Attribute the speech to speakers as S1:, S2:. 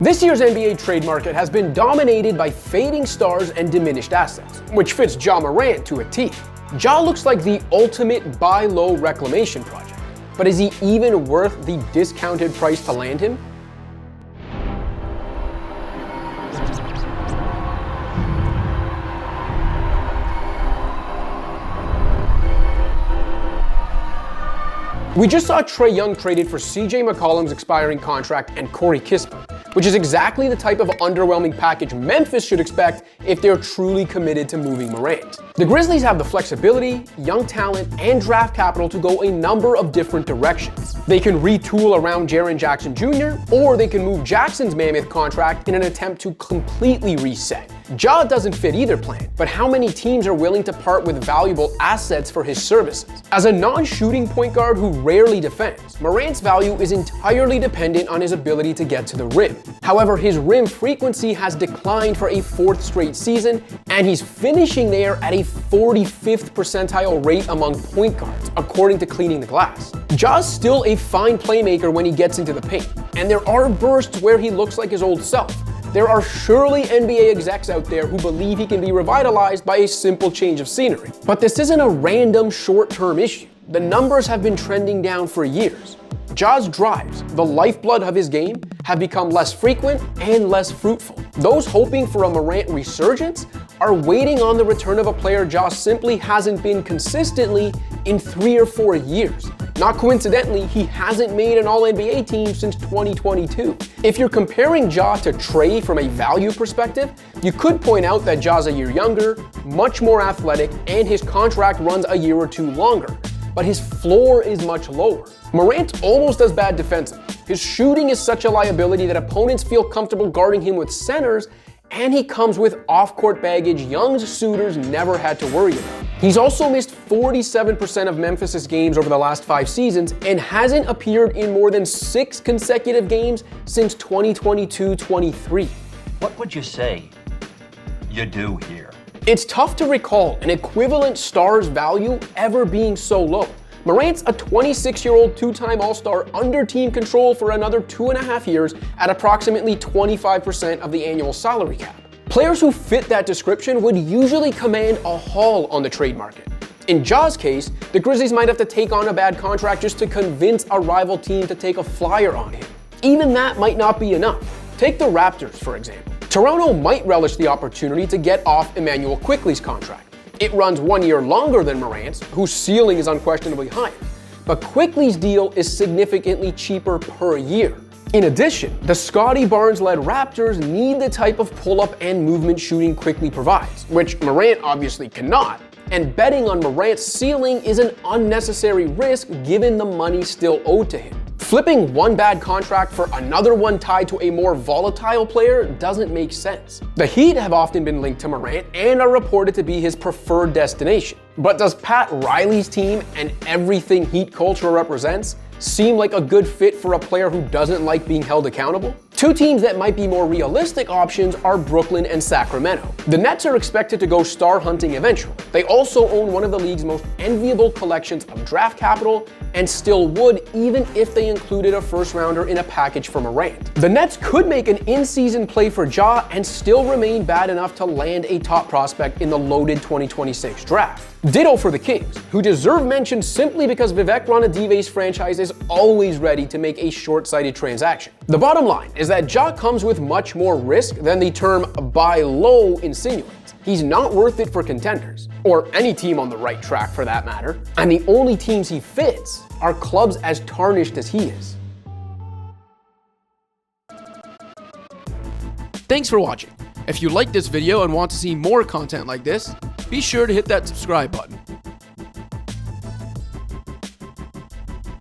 S1: This year's NBA trade market has been dominated by fading stars and diminished assets, which fits Ja Morant to a T. Ja looks like the ultimate buy low reclamation project, but is he even worth the discounted price to land him? We just saw Trae Young traded for CJ McCollum's expiring contract and Corey Kispert, which is exactly the type of underwhelming package Memphis should expect if they're truly committed to moving Morant. The Grizzlies have the flexibility, young talent, and draft capital to go a number of different directions. They can retool around Jaren Jackson Jr., or they can move Jackson's mammoth contract in an attempt to completely reset. Ja doesn't fit either plan, but how many teams are willing to part with valuable assets for his services? As a non-shooting point guard who rarely defends, Morant's value is entirely dependent on his ability to get to the rim. However, his rim frequency has declined for a fourth straight season, and he's finishing there at a 45th percentile rate among point guards, according to Cleaning the Glass. Ja's still a fine playmaker when he gets into the paint, and there are bursts where he looks like his old self. There are surely NBA execs out there who believe he can be revitalized by a simple change of scenery. But this isn't a random short-term issue. The numbers have been trending down for years. Ja's drives, the lifeblood of his game, have become less frequent and less fruitful. Those hoping for a Morant resurgence are waiting on the return of a player Ja simply hasn't been consistently in 3 or 4 years. Not coincidentally, he hasn't made an All-NBA team since 2022. If you're comparing Ja to Trae from a value perspective, you could point out that Ja's a year younger, much more athletic, and his contract runs a year or two longer. But his floor is much lower. Morant's almost as bad defensively. His shooting is such a liability that opponents feel comfortable guarding him with centers, and he comes with off-court baggage Young's suitors never had to worry about. He's also missed 47% of Memphis's games over the last 5 seasons and hasn't appeared in more than 6 consecutive games since 2022-23.
S2: What would you say you do here?
S1: It's tough to recall an equivalent star's value ever being so low. Morant's a 26-year-old two-time All-Star under team control for another 2.5 years at approximately 25% of the annual salary cap. Players who fit that description would usually command a haul on the trade market. In Ja's case, the Grizzlies might have to take on a bad contract just to convince a rival team to take a flyer on him. Even that might not be enough. Take the Raptors, for example. Toronto might relish the opportunity to get off Immanuel Quickley's contract. It runs 1 year longer than Morant's, whose ceiling is unquestionably higher. But Quickley's deal is significantly cheaper per year. In addition, the Scottie Barnes-led Raptors need the type of pull-up and movement shooting Quickley provides, which Morant obviously cannot, and betting on Morant's ceiling is an unnecessary risk given the money still owed to him. Flipping one bad contract for another one tied to a more volatile player doesn't make sense. The Heat have often been linked to Morant and are reported to be his preferred destination. But does Pat Riley's team and everything Heat culture represents seem like a good fit for a player who doesn't like being held accountable? 2 teams that might be more realistic options are Brooklyn and Sacramento. The Nets are expected to go star hunting eventually. They also own one of the league's most enviable collections of draft capital and still would even if they included a first rounder in a package for Morant. The Nets could make an in-season play for Ja and still remain bad enough to land a top prospect in the loaded 2026 draft. Ditto for the Kings, who deserve mention simply because Vivek Ranadive's franchise is always ready to make a short-sighted transaction. The bottom line is that Ja comes with much more risk than the term buy low insinuates. He's not worth it for contenders, or any team on the right track for that matter, and the only teams he fits are clubs as tarnished as he is. Thanks for watching. If you liked this video and want to see more content like this, be sure to hit that subscribe button.